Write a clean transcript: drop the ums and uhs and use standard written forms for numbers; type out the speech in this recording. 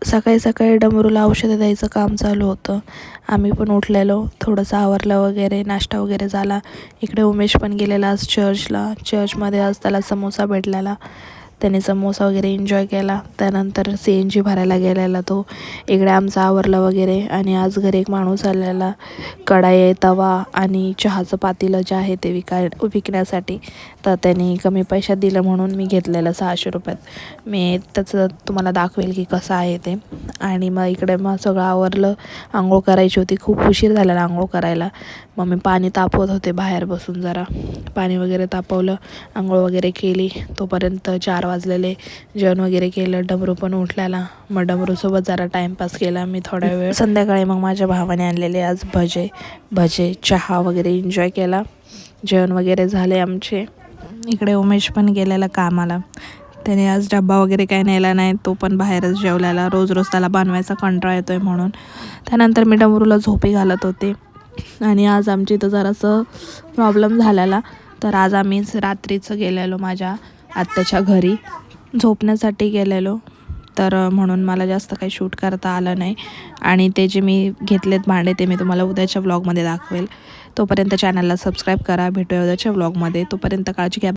सकाळी सकाळी डमरूला औषधं द्यायचं काम चालू होतं. आम्ही पण उठलेलो, थोडंसं आवरलं वगैरे, नाश्ता वगैरे झाला. इकडे उमेश पण गेलेला आज चर्चमध्ये. आज त्याला समोसा भेटलेला, त्याने समोसा वगैरे एन्जॉय केला. त्यानंतर CNG भरायला गेलेला तो. इकडे आमचं आवरलं वगैरे. आणि आज घरी एक माणूस आलेला, कढाई, तवा आणि चहाचं पातेलं जे आहे ते विकण्यासाठी. तर त्यांनी कमी पैशात दिलं म्हणून मी घेतलेलं 600 रुपयात. मी त्याचं तुम्हाला दाखवेल की कसं आहे ते. आणि मग इकडे सगळं आवरलं. आंघोळ करायची होती, खूप उशीर झालेला आंघोळ करायला. मग मी पाणी तापवत होते बाहेर बसून, जरा पाणी वगैरे तापवलं, आंघोळ वगैरे केली. तोपर्यंत 4 वाजलेले. जेवण वगैरे केलं. डमरू पण उठलेला. मग डमरूसोबत जरा टाईमपास केला मी थोडा वेळ. संध्याकाळी मग माझ्या भावाने आणलेले आज भजे, चहा वगैरे एन्जॉय केला. जेवण वगैरे झाले आमचे. इकडे उमेश पण गेलेला कामाला. त्याने आज डब्बा वगैरे काही नेला नाही, तो पण बाहेरच जेवलेला. रोज त्याला बनवायचा कंटाळा येतो आहे म्हणून. त्यानंतर मी डमरूला झोपी घालत होते. आणि आज आमच्या इथं जरासं प्रॉब्लेम झालेला. तर आज आम्ही रात्रीचं गेलेलो माझ्या आत्याच्या घरी, झोपण्यासाठी गेलेलो. तर म्हणून मला जास्त काही शूट करता आलं नाही. आणि ते जे मी घेतलेत भांडे ते मी तुम्हाला उद्याच्या व्लॉगमध्ये दाखवेल. तोपर्यंत चॅनलला सबस्क्राईब करा. भेटूया उद्याच्या व्लॉगमध्ये. तोपर्यंत काळजी घ्या.